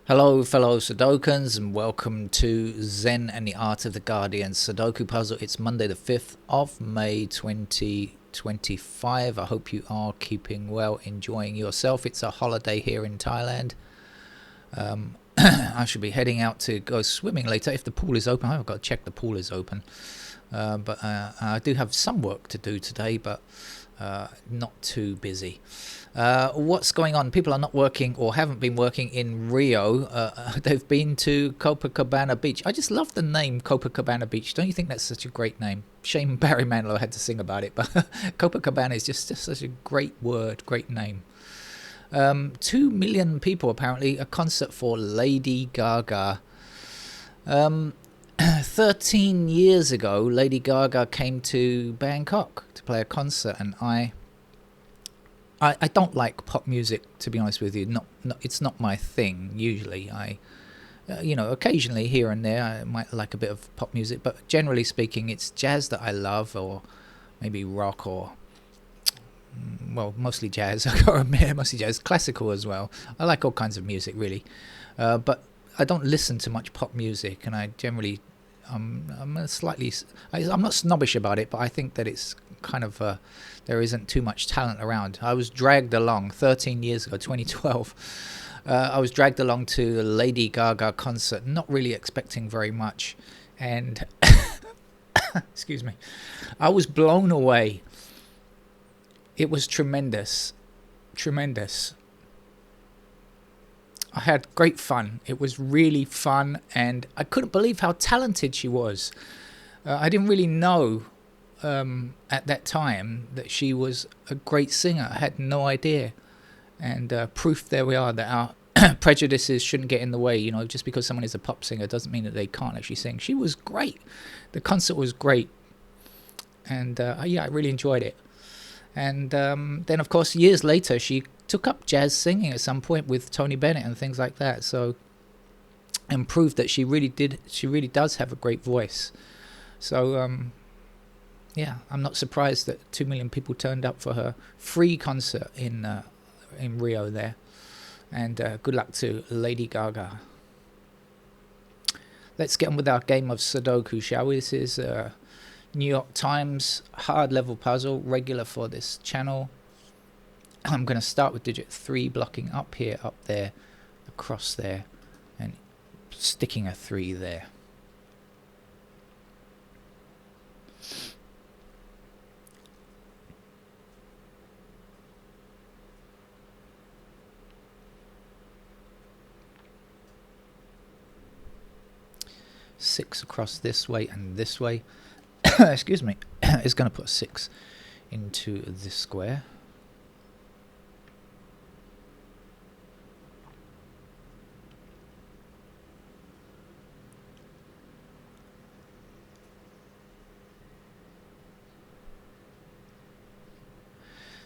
Hello, fellow Sudokans, and welcome to Zen and the Art of the Guardian Sudoku Puzzle. It's Monday, the 5th of May 2025. I hope you are keeping well, enjoying yourself. It's a holiday here in Thailand. I should be heading out to go swimming later if the pool is open. I've got to check the pool is open. But I do have some work to do today, but not too busy. What's going on? People are not working or haven't been working in Rio. They've been to Copacabana Beach. I just love the name Copacabana Beach. Don't you think that's such a great name? Shame Barry Manilow had to sing about it, but Copacabana is just such a great word, great name. 2 million people apparently, a concert for Lady Gaga. 13 years ago, Lady Gaga came to Bangkok to play a concert, and I don't like pop music, to be honest with you. It's not my thing. Usually, occasionally here and there, I might like a bit of pop music, but generally speaking, it's jazz that I love, or maybe rock, or mostly jazz. I gotta admit, mostly jazz, classical as well. I like all kinds of music, really, but I don't listen to much pop music, and I generally, I'm not snobbish about it, but I think that it's kind of there isn't too much talent around. I was dragged along 13 years ago, 2012. I was dragged along to a Lady Gaga concert, not really expecting very much, and excuse me, I was blown away. It was tremendous. I had great fun. It was really fun, and I couldn't believe how talented she was. I didn't really know at that time that she was a great singer. I had no idea. And proof there we are that our prejudices shouldn't get in the way. Just because someone is a pop singer doesn't mean that they can't actually sing. She was great. The concert was great. And I really enjoyed it. And then, of course, years later, she took up jazz singing at some point with Tony Bennett and things like that. So, and proved that she really does have a great voice. So, I'm not surprised that 2 million people turned up for her free concert in Rio there. And good luck to Lady Gaga. Let's get on with our game of Sudoku, shall we? This is New York Times hard level puzzle, regular for this channel. I'm going to start with digit 3, blocking up here, up there, across there, and sticking a 3 there. Six across this way and this way. Excuse me. Is going to put a 6 into this square.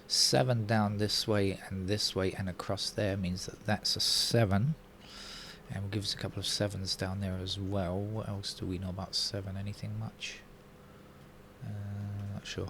Seven down this way and across there means that that's a 7. And we'll give us a couple of 7s down there as well. What else do we know about 7? Anything much? Not sure.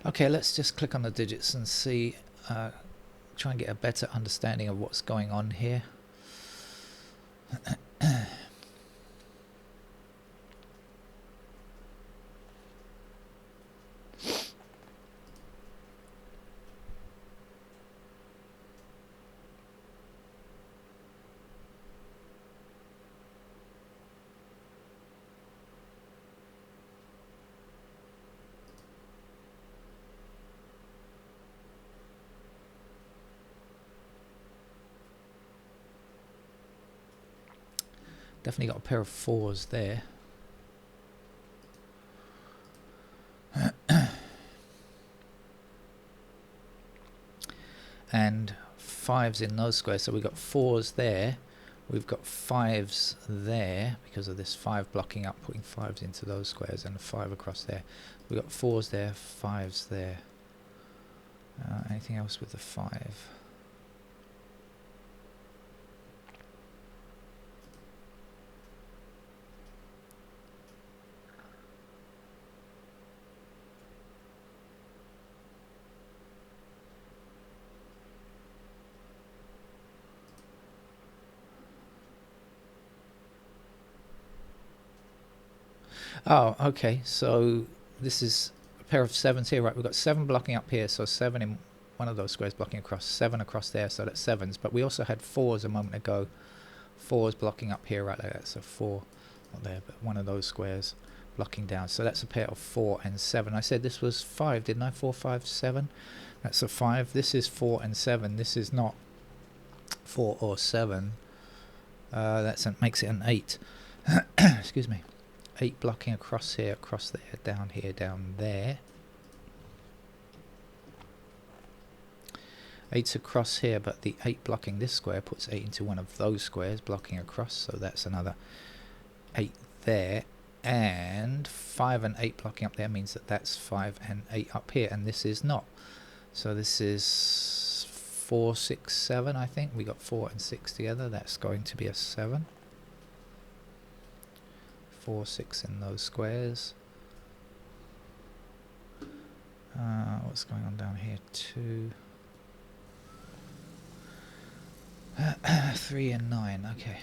Okay, let's just click on the digits and see, try and get a better understanding of what's going on here. Definitely got a pair of 4s there. And 5s in those squares, so we've got 4s there, we've got 5s there because of this 5 blocking up, putting 5s into those squares, and a 5 across there. We've got 4s there, 5s there. Anything else with the 5? Oh, okay, so this is a pair of 7s here, right? We've got 7 blocking up here, so 7 in one of those squares blocking across, 7 across there, so that's 7s. But we also had 4s a moment ago, 4s blocking up here, right, like that. So 4, not there, but one of those squares blocking down. So that's a pair of 4 and 7. I said this was 5, didn't I? 4, 5, 7. That's a 5. This is 4 and 7. This is not 4 or 7. Makes it an 8. Excuse me. 8 blocking across here, across there, down there. 8's across here, but the 8 blocking this square puts 8 into one of those squares blocking across, so that's another 8 there. And 5 and 8 blocking up there means that that's 5 and 8 up here, and this is not. So this is 4, 6, 7, I think. We got 4 and 6 together. That's going to be a 7. 4, 6 in those squares. What's going on down here? 2, 3 and 9. Okay.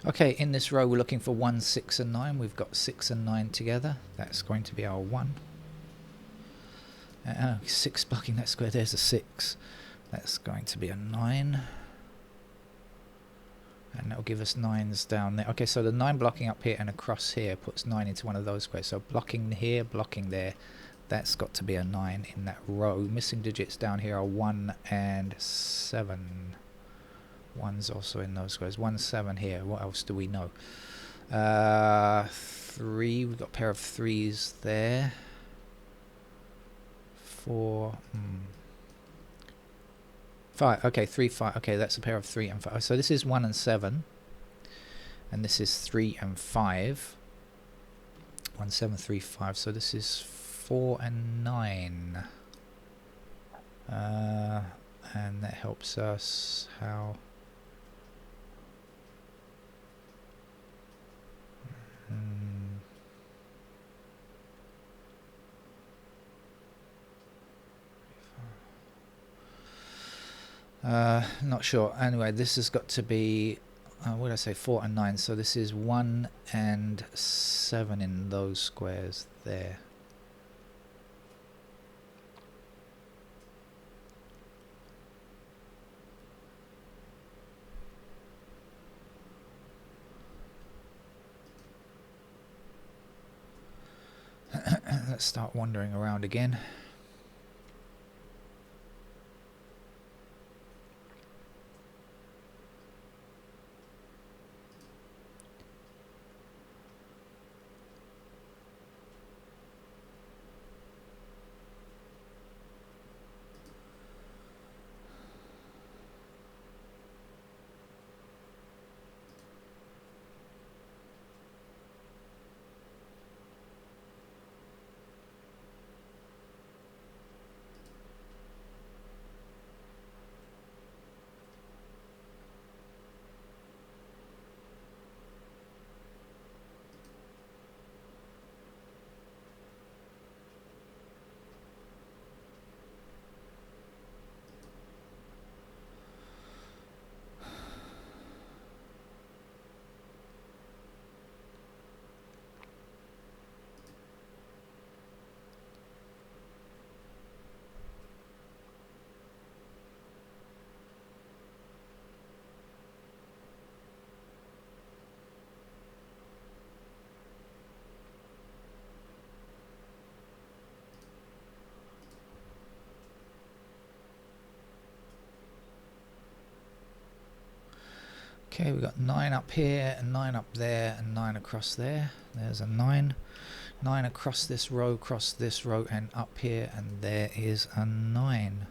Okay, in this row we're looking for 1, 6 and 9. We've got 6 and 9 together. That's going to be our 1. 6 blocking that square. There's a 6. That's going to be a 9. And that'll give us 9s down there. Okay, so the 9 blocking up here and across here puts 9 into one of those squares. So blocking here, blocking there. That's got to be a 9 in that row. Missing digits down here are 1 and 7. 1's also in those squares. 1, 7 here. What else do we know? 3. We've got a pair of 3's there. 4. 5. Okay, 3, 5. Okay, that's a pair of 3 and 5. So this is 1 and 7. And this is 3 and 5. 1, 7, 3, 5. So this is 4 and 9. And that helps us how? Not sure. Anyway, this has got to be, what did I say, 4 and 9. So this is 1 and 7 in those squares there. Let's start wandering around again. Okay, we've got 9 up here and 9 up there and 9 across there. There's a 9. 9 across this row, and up here, and there is a 9.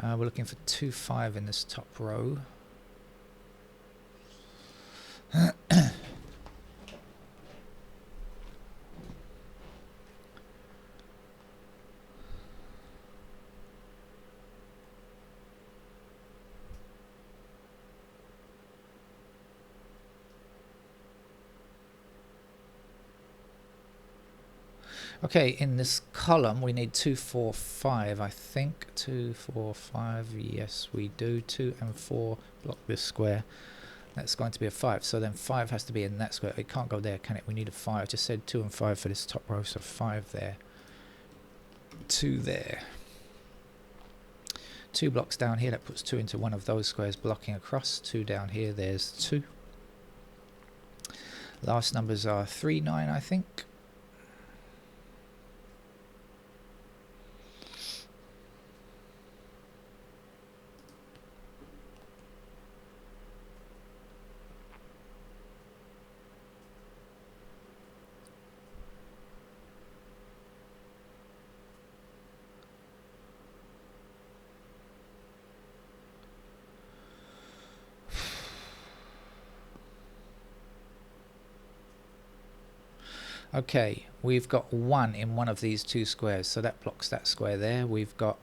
We're looking for 2 5 in this top row. Okay, in this column we need 2 4 5, I think. 2 4 5, yes we do. 2 and 4 block this square. That's going to be a 5, so then 5 has to be in that square. It can't go there, can it? We need a 5. I just said 2 and 5 for this top row, so 5 there, 2 there. 2 blocks down here, that puts 2 into one of those squares blocking across. 2 down here, there's 2. Last numbers are 3 9, I think. Okay, we've got 1 in one of these 2 squares, so that blocks that square there. We've got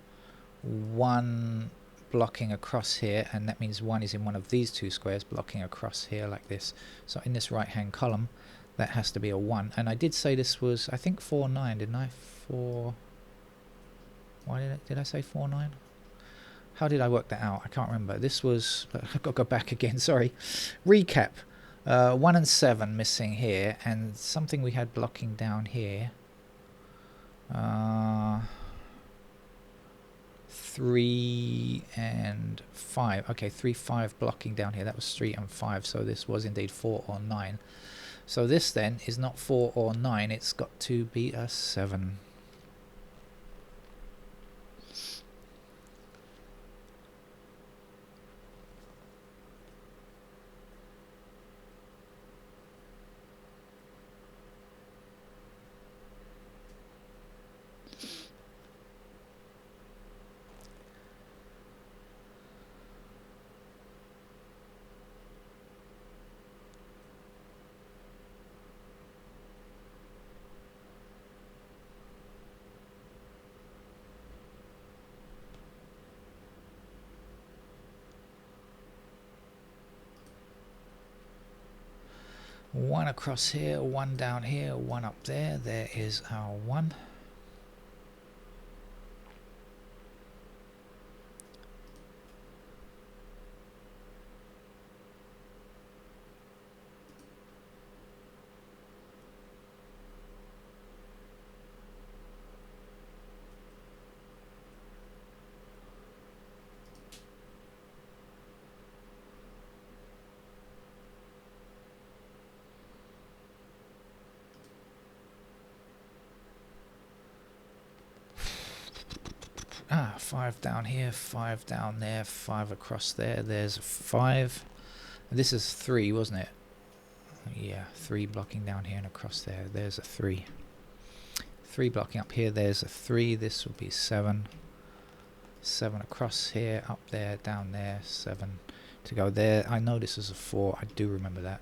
1 blocking across here, and that means 1 is in one of these 2 squares blocking across here like this. So in this right hand column, that has to be a 1. And I did say this was, I think, 4 9, didn't I? 4... Why did I say 4 9? How did I work that out? I can't remember. This was... I've got to go back again, sorry. Recap. 1 and 7 missing here, and something we had blocking down here. 3 and 5. Okay, 3 5 blocking down here. That was 3 and 5, so this was indeed 4 or 9. So this then is not 4 or 9, it's got to be a 7. One across here, 1 down here, 1 up there. There is our 1. Ah, 5 down here, 5 down there, 5 across there. There's a 5. This is 3, wasn't it? Yeah, 3 blocking down here and across there. There's a 3. 3 blocking up here. There's a 3. This will be 7. 7 across here, up there, down there. 7 to go there. I know this is a 4. I do remember that.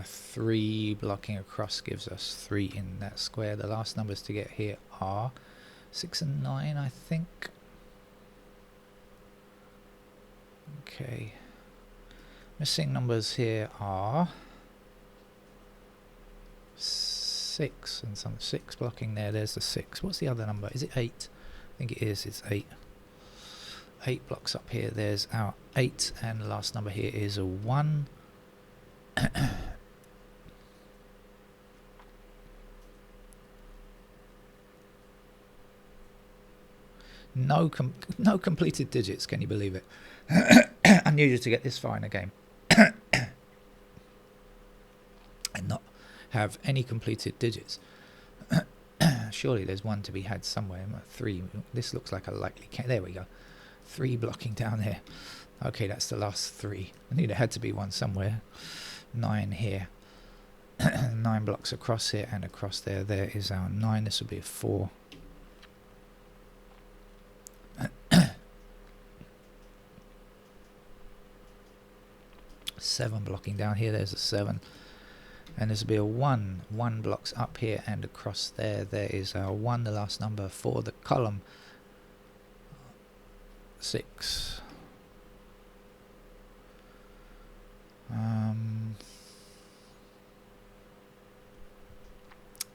3 blocking across gives us 3 in that square. The last numbers to get here are 6 and 9, I think. Okay. Missing numbers here are 6 and some 6 blocking there. There's the 6. What's the other number? Is it 8? I think it is. It's 8. 8 blocks up here. There's our 8, and the last number here is a 1. No completed digits, can you believe it? I needed to get this far in a game and not have any completed digits. surely there's one to be had somewhere. 3. This looks like a likely there we go. 3 blocking down there. Okay, that's the last 3. I knew there had to be one somewhere. 9 here. 9 blocks across here and across there. There is our 9. This will be a 4. 7 blocking down here. There's a 7. And this will be a 1. 1 blocks up here and across there. There is our 1, the last number for the column. 6.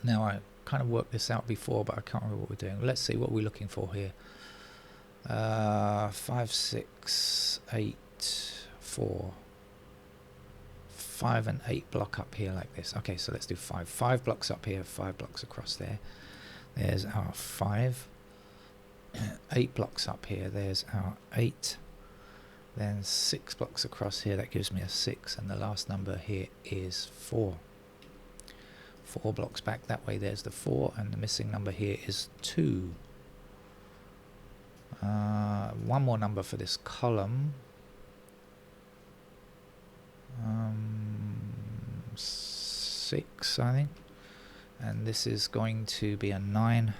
Now I kind of worked this out before, but I can't remember what we're doing. Let's see what we're looking for here. 5, 6, 8, 4. 5 and 8 block up here like this. Okay, so let's do 5. 5 blocks up here, 5 blocks across there. There's our 5. 8 blocks up here. There's our 8. Then 6 blocks across here. That gives me a 6. And the last number here is 4. 4 blocks back that way. There's the 4. And the missing number here is 2. One more number for this column. 6, I think. And this is going to be a 9.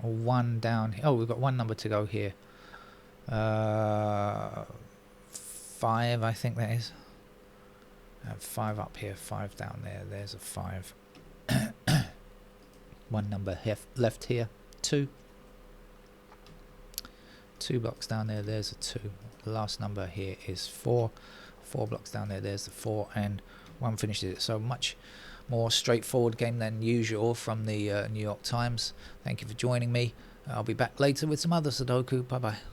1 down here. Oh, we've got one number to go here. 5, I think that is. 5 up here, 5 down there. There's a 5. One number left here. 2. 2 blocks down there. There's a 2. The last number here is 4. 4 blocks down there. There's the 4, and 1 finishes it. So much more straightforward game than usual from the New York Times. Thank you for joining me. I'll be back later with some other Sudoku. Bye bye.